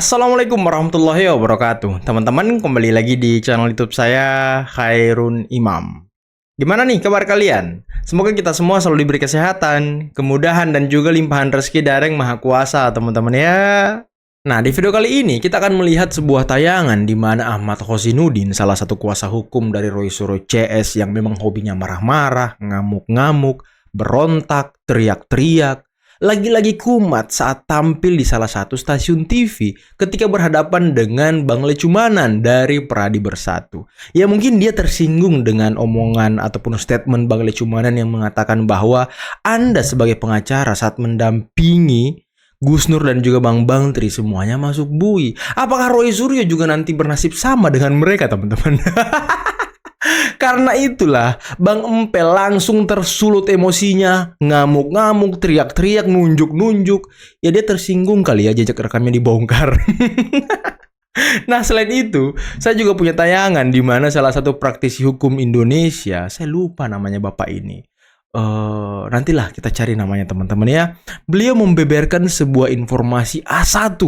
Assalamualaikum warahmatullahi wabarakatuh. Teman-teman, kembali lagi di channel YouTube saya, Khairun Imam. Gimana nih kabar kalian? Semoga kita semua selalu diberi kesehatan, kemudahan, dan juga limpahan rezeki dari Yang Maha Kuasa, teman-teman ya. Nah, di video kali ini kita akan melihat sebuah tayangan di mana Ahmad Khozinuddin, salah satu kuasa hukum dari Roy Suryo CS yang memang hobinya marah-marah, ngamuk-ngamuk, berontak, teriak-teriak, lagi-lagi kumat saat tampil di salah satu stasiun TV ketika berhadapan dengan Bang Lecumanan dari Pradi Bersatu. Ya mungkin dia tersinggung dengan omongan ataupun statement Bang Lecumanan yang mengatakan bahwa Anda sebagai pengacara saat mendampingi Gus Nur dan juga Bang Tri semuanya masuk bui. Apakah Roy Suryo juga nanti bernasib sama dengan mereka, teman-teman? Karena itulah Bang Empel langsung tersulut emosinya, ngamuk-ngamuk, teriak-teriak, nunjuk-nunjuk. Ya dia tersinggung kali ya, jejak rekamnya dibongkar. Nah, selain itu, saya juga punya tayangan di mana salah satu praktisi hukum Indonesia, saya lupa namanya bapak ini. Nantilah kita cari namanya, teman-teman ya. Beliau membeberkan sebuah informasi A1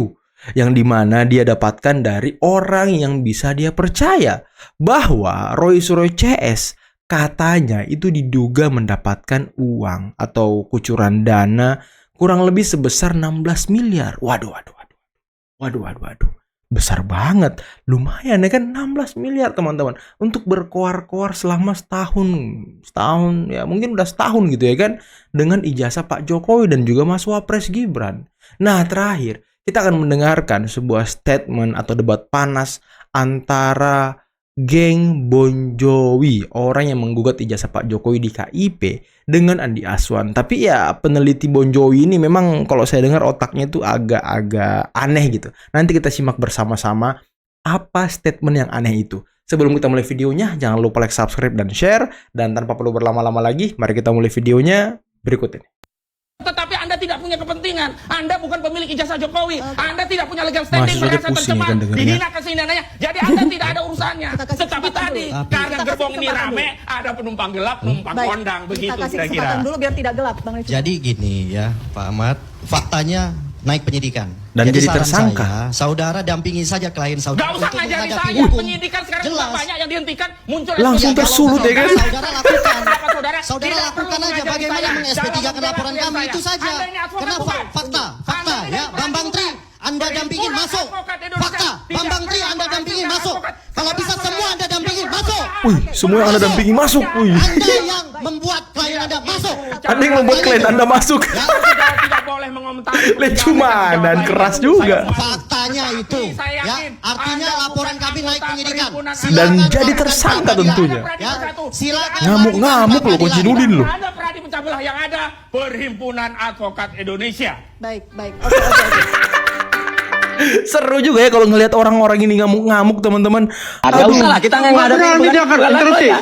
yang dimana dia dapatkan dari orang yang bisa dia percaya, bahwa Roy Suryo CS katanya itu diduga mendapatkan uang atau kucuran dana kurang lebih sebesar 16 miliar. Waduh. Besar banget. Lumayan ya kan, 16 miliar teman-teman. Untuk berkoar-koar selama setahun ya mungkin udah setahun gitu ya kan, dengan ijazah Pak Jokowi dan juga Mas Wapres Gibran. Nah, terakhir kita akan mendengarkan sebuah statement atau debat panas antara geng Bon Jovi, orang yang menggugat ijazah Pak Jokowi di KIP, dengan Andi Aswan. Tapi ya peneliti Bon Jovi ini memang kalau saya dengar otaknya itu agak-agak aneh gitu. Nanti kita simak bersama-sama apa statement yang aneh itu. Sebelum kita mulai videonya, jangan lupa like, subscribe, dan share. Dan tanpa perlu berlama-lama lagi, mari kita mulai videonya berikut ini. Tetapi Anda tidak punya kepentingan. Anda bukan pemilik ijazah Jokowi. Anda tidak punya legal standing, merasa tercemar, dihina kesinannya. Jadi Anda tidak ada urusannya. Tetapi tadi karena gerbong ini rame, ada penumpang gelap, penumpang kondang, begitu kira-kira. Dulu biar tidak gelap, Bang Lecu. Jadi gini ya, Pak Ahmad, faktanya naik penyidikan. Dan jadi tersangka. Saudara dampingi saja klien saudara. Gak usah ngajari saya, penyidikan sekarang sudah banyak yang dihentikan, muncul langsung SP3. tersulut ya kan? Saudara lakukan. Saudara Saudara lakukan aja bagaimana meng-SP3 kan laporan kami itu saja. Karena fakta ya, Bambang Tri Anda dampingin masuk. Fakta, Bambang Tri Anda dampingin masuk. Kalau bisa semua Anda dampingin masuk. Wih, semua yang Anda dampingi masuk. Wih. Anda yang membuat klien Anda masuk. Anda yang membuat klien Anda masuk. Tidak boleh mengomentari. Lecumanan keras juga. Faktanya itu ya, artinya laporan kami naik penyidikan. Dan jadi tersangka tentunya. Ya, silakan. Ngamuk-ngamuk loh Khozinuddin loh. Anda Pradi pecah belah yang ada Perhimpunan Advokat Indonesia. Baik. Oke. Seru juga ya kalau ngelihat orang-orang ini ngamuk-ngamuk, teman-teman. Gak usah lah, kita nggak ada.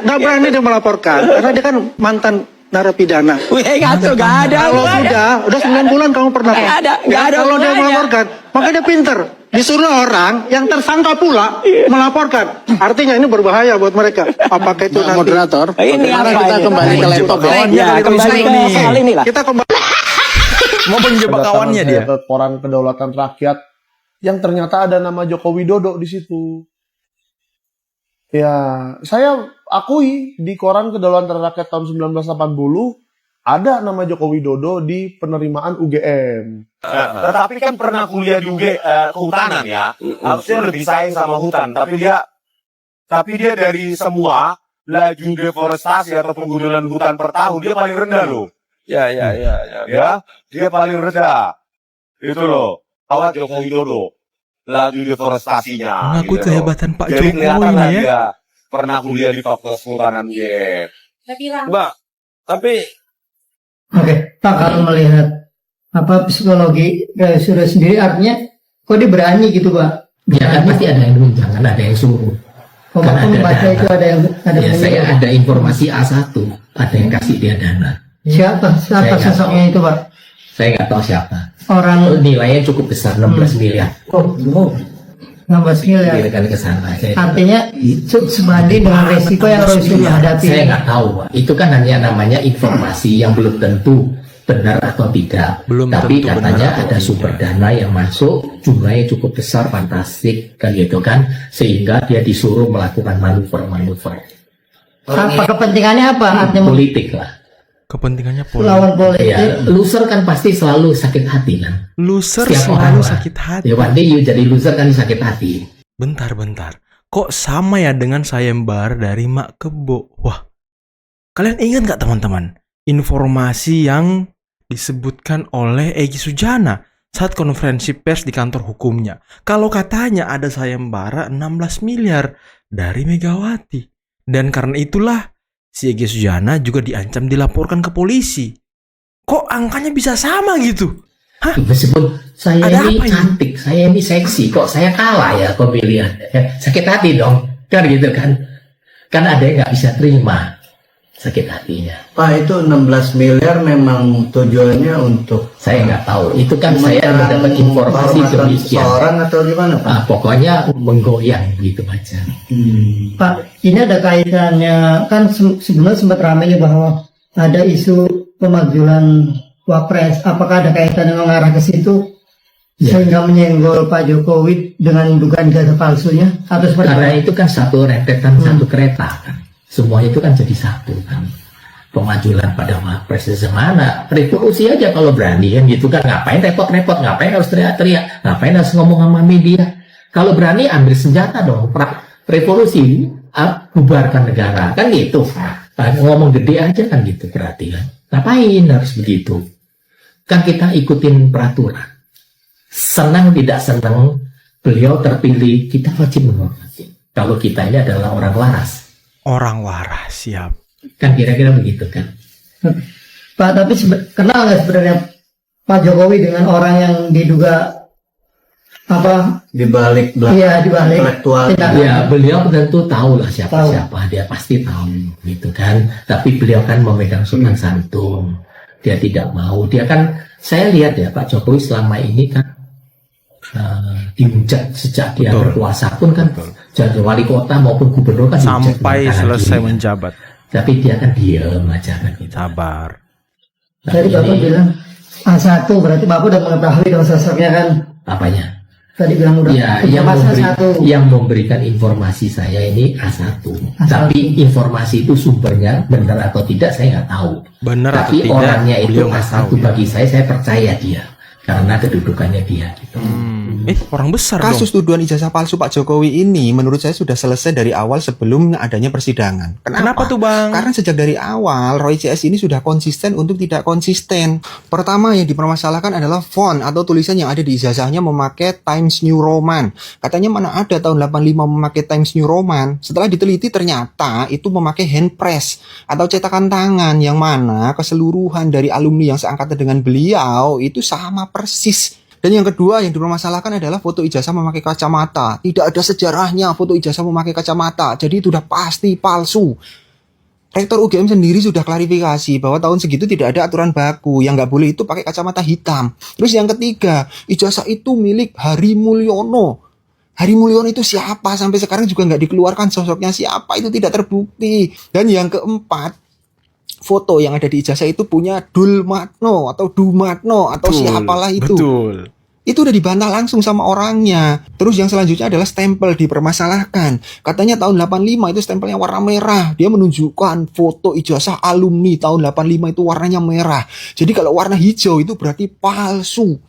Nggak berani dia melaporkan karena dia kan mantan narapidana. Wih, nggak ada. Kalau udah 9 bulan kamu pernah. Nggak ada. Kalau dia melaporkan, makanya dia pinter. Disuruh orang yang tersangka pula melaporkan. Artinya ini berbahaya buat mereka. Apakah itu nanti moderator? Ini apa Kita ini? kembali ke laptop Ya, kembali ke soal ini lah. kita kembali Mau menjebak kawannya dia. Koran Kedaulatan Rakyat yang ternyata ada nama Joko Widodo di situ. Ya, saya akui di Koran Kedaulatan Rakyat tahun 1980 ada nama Joko Widodo di penerimaan UGM. Tetapi kan pernah kuliah di kehutanan ya. Harusnya lebih sayang sama hutan, tapi dia dari semua laju deforestasi atau penggunaan hutan per tahun dia paling rendah loh. Ya, dia paling rendah. Itu loh. Kawat Joko Widodo laju deforestasinya. Mengakui gitu kehebatan Pak Jadi Jokowi kelihatan lah ya. dia pernah kuliah di Fakultas Kehutanan UGM. Mbak, tapi Oke, Pak, kalau melihat psikologi Suryo sendiri, artinya kok dia berani gitu, Pak? Ya, pasti ada yang jangan ada yang suruh. Oh, Kan membaca itu ada yang ya, saya ada informasi A1, ada yang kasih dia dana. Siapa sosoknya itu, Pak? Saya nggak tahu siapa. Orang Nilainya cukup besar, 16 miliar. 16 miliar. Dirikan ke sana. Artinya sebanding dengan resiko yang Roy Suryo hadapi. Saya nggak tahu, Pak. Itu kan hanya namanya informasi yang belum tentu. benar atau tidak. Belum Tapi tentu benar katanya atau ada tidak. sumber dana yang masuk, jumlahnya cukup besar, fantastik kan gitu kan, sehingga dia disuruh melakukan manuver-manuver. Apa kepentingannya apa? Artinya Politik lah. Kepentingannya lawan politik. Ya, loser kan pasti selalu sakit hati kan. Loser Setiap selalu orang lah. sakit hati. Ya one day you jadi loser kan sakit hati. Bentar. Kok sama ya dengan sayembara dari Mak Kebo? Wah, kalian ingat nggak teman-teman? Informasi yang disebutkan oleh Egy Sujana saat konferensi pers di kantor hukumnya. Kalau katanya ada sayembara 16 miliar dari Megawati. Dan karena itulah si Egy Sujana juga diancam dilaporkan ke polisi. Kok angkanya bisa sama gitu? Hah? Meskipun saya Ada ini apa ini? cantik, saya ini seksi, kok saya kalah ya pemilihan. Ya, sakit hati dong, kan gitu kan. Kan ada yang nggak bisa terima sakit hatinya. Pak, itu 16 miliar memang tujuannya untuk Saya nggak tahu, itu kan saya mendapat informasi demikian. seorang atau gimana Pak? Pokoknya menggoyang gitu aja. Pak, ini ada kaitannya, kan sebelumnya sempat ramai ya bahwa ada isu pemakzulan Wapres. Apakah ada kaitan yang mengarah ke situ sehingga menyenggol Pak Jokowi dengan dugaan ijazah palsunya? Atau seperti Karena apa? itu kan satu rentetan satu kereta kan. Semua itu kan jadi satu kan. Pemajulan pada Wapres semana. Revolusi aja kalau berani kan gitu kan. Ngapain repot-repot, ngapain harus teriak-teriak, ngapain harus ngomong sama media. Kalau berani ambil senjata dong. Revolusi, bubarkan negara kan gitu. Ngomong gede aja kan gitu berarti kan. Ngapain harus begitu? Kan kita ikutin peraturan. Senang tidak senang beliau terpilih, kita wajib menghormati. Kalau kita ini adalah orang waras. Orang waras, siap. Kan kira-kira begitu kan. Pak, tapi kenal nggak sebenarnya Pak Jokowi dengan orang yang diduga apa? Di balik Iya, di balik. intelektual. Ya beliau tentu tahu lah siapa-siapa. Dia pasti tahu gitu kan. Tapi beliau kan memegang sopan santun. Dia tidak mau. Dia kan, saya lihat ya Pak Jokowi selama ini kan dihujat sejak dia berkuasa pun kan. Jadi wali kota maupun gubernur kan dihujat Sampai dengan kanan selesai kiri. menjabat. Tapi dia kan diam aja kan gitu. Sabar. Tadi Bapak bilang A1, berarti Bapak udah mengetahui dong sosoknya kan? Apanya? Tadi bilang udah Ya, yang memberikan informasi saya ini A1. Tapi informasi itu sumbernya benar atau tidak saya nggak tahu. Benar atau Tapi tidak, orangnya itu beliau nggak A1 tahu, ya. bagi saya percaya dia karena kedudukannya dia. Gitu. Orang besar Kasus tuduhan ijazah palsu Pak Jokowi ini menurut saya sudah selesai dari awal sebelum adanya persidangan. Kenapa tuh Bang? Karena sejak dari awal Roy CS ini sudah konsisten untuk tidak konsisten. Pertama yang dipermasalahkan adalah font atau tulisan yang ada di ijazahnya memakai Times New Roman. Katanya mana ada tahun 85 memakai Times New Roman. Setelah diteliti ternyata itu memakai hand press atau cetakan tangan yang mana keseluruhan dari alumni yang seangkatan dengan beliau itu sama persis. Dan yang kedua yang dipermasalahkan adalah foto ijazah memakai kacamata. Tidak ada sejarahnya foto ijazah memakai kacamata. Jadi itu sudah pasti palsu. Rektor UGM sendiri sudah klarifikasi bahwa tahun segitu tidak ada aturan baku. Yang nggak boleh itu pakai kacamata hitam. Terus yang ketiga, ijazah itu milik Hari Mulyono. Hari Mulyono itu siapa? Sampai sekarang juga nggak dikeluarkan sosoknya siapa. Itu tidak terbukti. Dan yang keempat, foto yang ada di ijazah itu punya Dulmatno atau Dumatno atau siapalah itu. Betul. Itu udah dibantah langsung sama orangnya. Terus yang selanjutnya adalah stempel dipermasalahkan. Katanya tahun 85 itu stempelnya warna merah. Dia menunjukkan foto ijazah alumni tahun 85 itu warnanya merah. Jadi kalau warna hijau itu berarti palsu.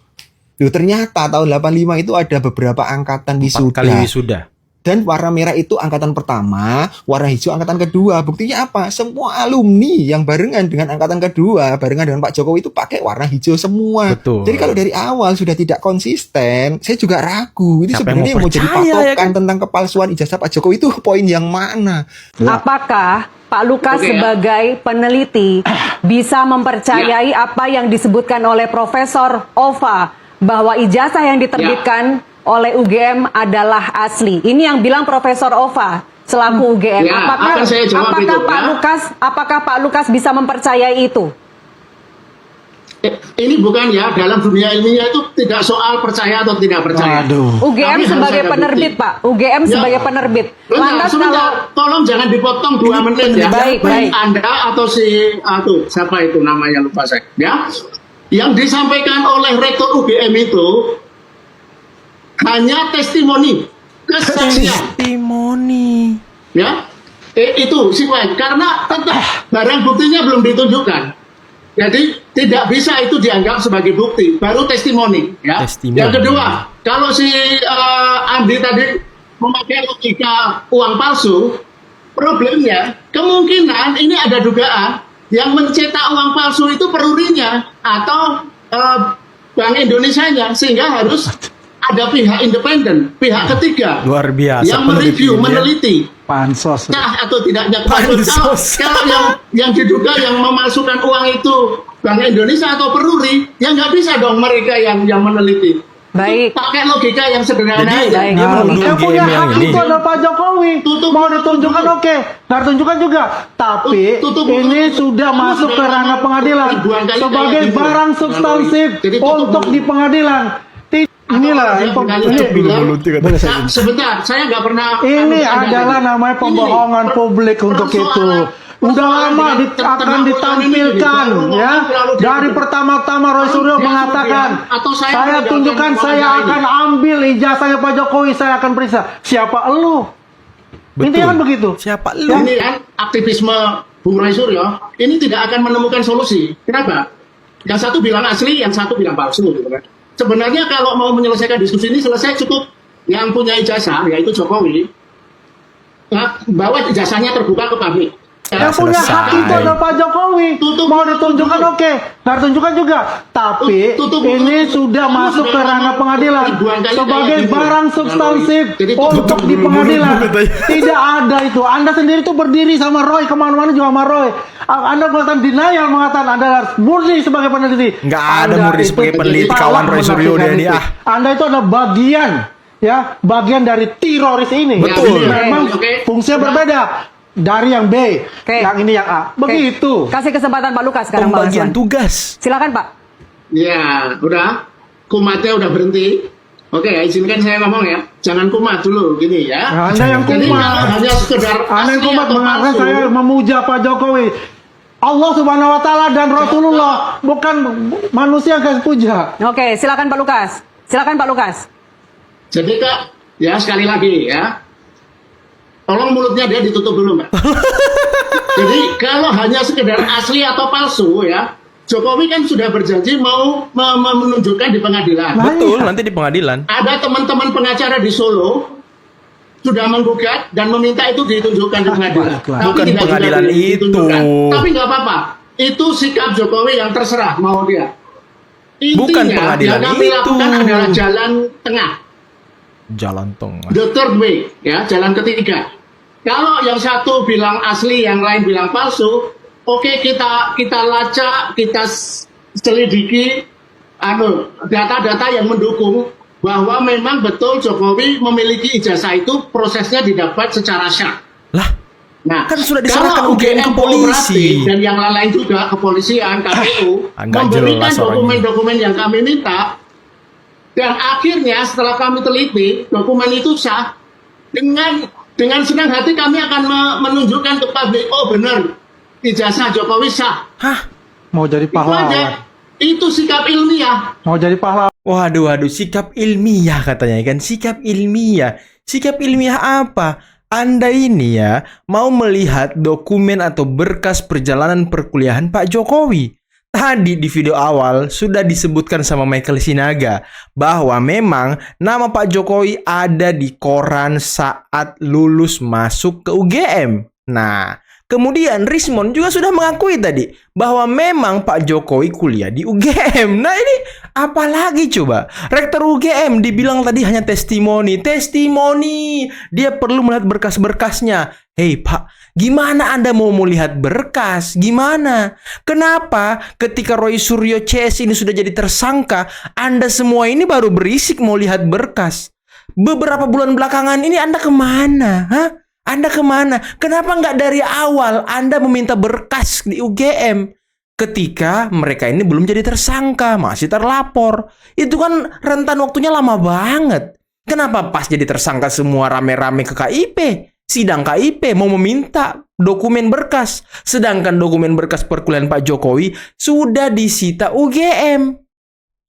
Loh, ternyata tahun 85 itu ada beberapa angkatan 4 kali wisuda. Dan warna merah itu angkatan pertama, warna hijau angkatan kedua. Buktinya apa? Semua alumni yang barengan dengan angkatan kedua, barengan dengan Pak Jokowi itu pakai warna hijau semua. Betul. Jadi kalau dari awal sudah tidak konsisten, saya juga ragu. Ini Siapa sebenarnya yang mau mau jadi percaya, patokan ya kan? tentang kepalsuan ijazah Pak Jokowi itu poin yang mana? Apakah Pak Lukas sebagai peneliti bisa mempercayai apa yang disebutkan oleh Profesor Ova bahwa ijazah yang diterbitkan oleh UGM adalah asli? Ini yang bilang Profesor Ova selaku UGM. Akan saya jawab itu, Apakah Pak Lukas bisa mempercayai itu? Ini bukan ya, dalam dunia ilmiah itu tidak soal percaya atau tidak percaya. UGM Tapi sebagai harus ada penerbit, bukti. Pak. UGM Ya. sebagai penerbit. Bentar, Lantas sebentar. kalau Tolong jangan dipotong 2 menit ya. Baik. Anda atau si siapa itu namanya lupa saya. Ya, yang disampaikan oleh rektor UGM itu hanya testimoni, kesaksian. Testimoni. Ya, itu sifat. Karena tetap barang buktinya belum ditunjukkan. Jadi tidak bisa itu dianggap sebagai bukti, baru testimoni. Ya. Testimoni. Yang kedua, kalau si Andi tadi memakai logika uang palsu, problemnya kemungkinan ini ada dugaan yang mencetak uang palsu itu perurinya atau Bank Indonesianya, sehingga harus ada pihak independen, pihak ketiga Luar biasa. yang mereview, meneliti Pansos. sah atau tidaknya. Pansos. Kalau yang diduga yang memasukkan uang itu Bank Indonesia atau peruri, ya nggak bisa dong mereka yang meneliti. Baik. Pakai logika yang sederhana Jadi aja. dia menuduh Yang punya UGM yang hak ini. itu adalah Pak Jokowi. Mau ditunjukkan oke, nggak ditunjukkan juga. Tapi ini sudah masuk ke ranah pengadilan sebagai barang substansif untuk di pengadilan. Inilah Sebentar, saya nggak pernah. ini adalah namanya pembohongan publik untuk itu. Udah lama akan ditampilkan ya. Dari pertama-tama Roy Suryo mengatakan, saya tunjukkan, saya akan ambil ijazahnya Pak Jokowi, saya akan periksa. Siapa elu? Intinya kan begitu. Siapa lu? Ini kan aktivisme Bung Roy Suryo ini tidak akan menemukan solusi. Kenapa? Yang satu bilang asli, yang satu bilang palsu, gitu kan. Sebenarnya kalau mau menyelesaikan diskusi ini selesai, cukup yang punya ijazah yaitu Jokowi bawa ijazahnya terbuka ke publik. Yang punya hak itu adalah Pak Jokowi. Mau ditunjukkan oke, nggak ditunjukkan juga. Tapi ini sudah masuk ke ranah pengadilan sebagai barang substansif untuk di pengadilan. Tidak ada itu. Anda sendiri tuh berdiri sama Roy, kemana-mana juga sama Roy. Anda mengatakan denial, mengatakan Anda harus murni sebagai peneliti. Nggak ada murni sebagai peneliti, kawan Roy Suryo dia. Anda itu adalah bagian dari teroris ini. Betul. Memang fungsinya berbeda. Dari yang B, yang ini yang A. Begitu. Kasih kesempatan Pak Lukas sekarang, Bang Pembagian Aswan. tugas. Silakan, Pak. Ya, udah. Kumatnya udah berhenti. Oke, izinkan saya ngomong ya. Jangan kumat dulu, gini ya. Anda yang Jadi kumat. kalau hanya sekedar Anda yang asli kumat atau mengatakan palsu, saya memuja Pak Jokowi. Allah Subhanahu wa taala dan Rasulullah, bukan manusia yang puja. Oke, silakan Pak Lukas. Silakan Pak Lukas. Jadi Kak, ya sekali lagi ya. Tolong mulutnya dia ditutup dulu, Mbak. Jadi kalau hanya sekedar asli atau palsu ya, Jokowi kan sudah berjanji mau menunjukkan di pengadilan. Betul, nanti di pengadilan. Ada teman-teman pengacara di Solo sudah menggugat dan meminta itu ditunjukkan di pengadilan. Bukan tidak pengadilan juga ditunjukkan. itu. Tapi nggak apa-apa. Itu sikap Jokowi yang terserah mau dia. Intinya, Bukan pengadilan yang kami itu. lakukan adalah jalan tengah. Jalan tengah. The third way, ya, jalan ketiga. Kalau yang satu bilang asli, yang lain bilang palsu, oke, kita lacak, kita selidiki data-data yang mendukung bahwa memang betul Jokowi memiliki ijazah itu, prosesnya didapat secara syah. Lah, nah, kan sudah diserahkan kalau UGM ke polisi dan yang lain juga, kepolisian, KPU, Agak memberikan jelas orangnya. dokumen-dokumen yang kami minta. Dan akhirnya setelah kami teliti, dokumen itu sah. Dengan senang hati kami akan menunjukkan ke publik, oh benar, ijazah Jokowi sah. Hah? Mau jadi Itu aja. pahlawan. Itu sikap ilmiah. Mau jadi pahlawan. Waduh, sikap ilmiah katanya kan, sikap ilmiah. Sikap ilmiah apa? Anda ini ya mau melihat dokumen atau berkas perjalanan perkuliahan Pak Jokowi. Tadi di video awal sudah disebutkan sama Michael Sinaga bahwa memang nama Pak Jokowi ada di koran saat lulus masuk ke UGM. Nah, kemudian Rismon juga sudah mengakui tadi bahwa memang Pak Jokowi kuliah di UGM. Nah, ini apalagi coba? Rektor UGM dibilang tadi hanya testimoni. Testimoni. Dia perlu melihat berkas-berkasnya. Hei Pak, gimana Anda mau melihat berkas? Gimana? Kenapa ketika Roy Suryo CS ini sudah jadi tersangka, Anda semua ini baru berisik mau lihat berkas? Beberapa bulan belakangan ini Anda kemana? Hah? Anda kemana? Kenapa nggak dari awal Anda meminta berkas di UGM? ketika mereka ini belum jadi tersangka, masih terlapor. Itu kan rentan waktunya lama banget. Kenapa pas jadi tersangka semua rame-rame ke KIP? Sidang KIP mau meminta dokumen berkas. Sedangkan dokumen berkas perkuliahan Pak Jokowi sudah disita UGM.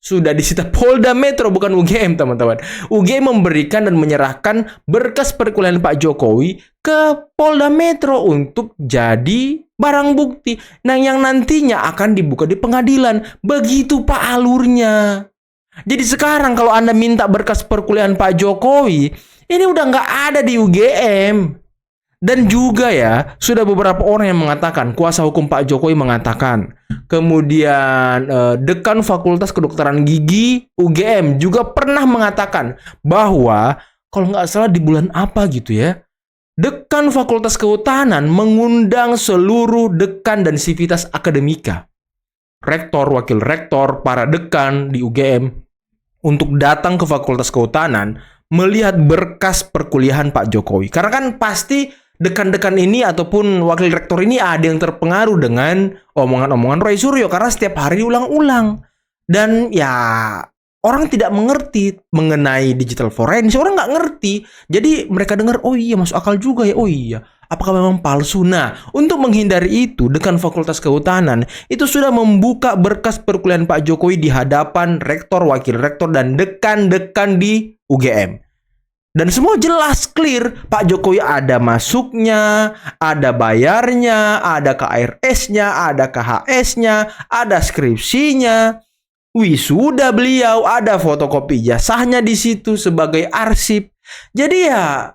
Sudah disita Polda Metro, bukan UGM, teman-teman. UGM memberikan dan menyerahkan berkas perkuliahan Pak Jokowi ke Polda Metro untuk jadi barang bukti. Nah, yang nantinya akan dibuka di pengadilan. Begitu Pak alurnya. Jadi sekarang kalau Anda minta berkas perkuliahan Pak Jokowi, ini udah nggak ada di UGM. Dan juga ya, sudah beberapa orang yang mengatakan, kuasa hukum Pak Jokowi mengatakan, kemudian Dekan Fakultas Kedokteran Gigi UGM juga pernah mengatakan bahwa, kalau nggak salah di bulan apa gitu ya, Dekan Fakultas Kehutanan mengundang seluruh dekan dan sivitas akademika, rektor, wakil rektor, para dekan di UGM untuk datang ke Fakultas Kehutanan melihat berkas perkuliahan Pak Jokowi. Karena kan pasti dekan-dekan ini ataupun wakil rektor ini ada yang terpengaruh dengan omongan-omongan Roy Suryo karena setiap hari diulang-ulang. Dan ya orang tidak mengerti mengenai digital forensik, orang nggak ngerti. Jadi mereka dengar, oh iya masuk akal juga ya, oh iya. Apakah memang palsu? Nah, untuk menghindari itu, Dekan Fakultas Kehutanan itu sudah membuka berkas perkuliahan Pak Jokowi di hadapan rektor, wakil rektor, dan dekan-dekan di UGM. Dan semua jelas, clear. Pak Jokowi ada masuknya, ada bayarnya, ada KRS-nya, ada KHS-nya, ada skripsinya, wisuda beliau, ada fotokopi ijazahnya di situ sebagai arsip. Jadi ya,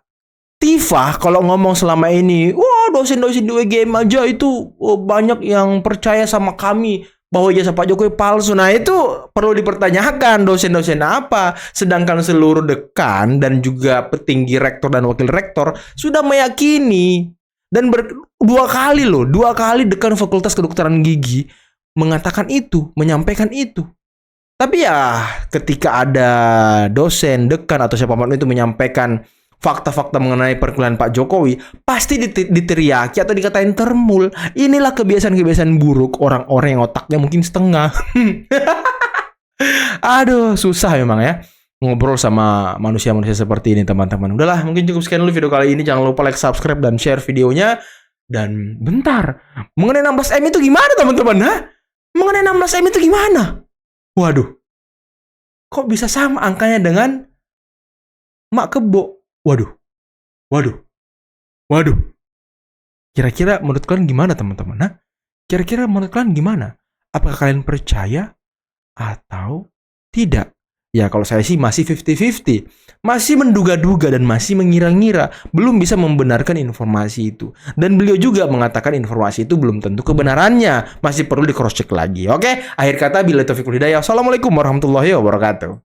Tifah kalau ngomong selama ini, wah dosen-dosen di UGM aja itu banyak yang percaya sama kami bahwa ijazah Pak Jokowi palsu. Nah itu perlu dipertanyakan, dosen-dosen apa. Sedangkan seluruh dekan dan juga petinggi rektor dan wakil rektor sudah meyakini. Dan dua kali Dekan Fakultas Kedokteran Gigi mengatakan itu, menyampaikan itu. Tapi ya ketika ada dosen, dekan atau siapapun itu menyampaikan fakta-fakta mengenai perkuliahan Pak Jokowi, pasti diteriaki atau dikatain termul. Inilah kebiasaan-kebiasaan buruk orang-orang yang otaknya mungkin setengah. Aduh, susah memang ya ngobrol sama manusia-manusia seperti ini, teman-teman. Udahlah, mungkin cukup sekian dulu video kali ini. Jangan lupa like, subscribe, dan share videonya. Dan bentar, mengenai 16M itu gimana, teman-teman? Hah? Mengenai 16M itu gimana? Waduh, kok bisa sama angkanya dengan Mak Kebo? Waduh. Kira-kira menurut kalian gimana, teman-teman? Nah, kira-kira menurut kalian gimana? Apakah kalian percaya atau tidak? Ya, kalau saya sih masih 50-50. Masih menduga-duga dan masih mengira-ngira. Belum bisa membenarkan informasi itu. Dan beliau juga mengatakan informasi itu belum tentu kebenarannya. Masih perlu di cross-check lagi. Oke? Akhir kata, billahi taufiq wal hidayah. Assalamualaikum warahmatullahi wabarakatuh.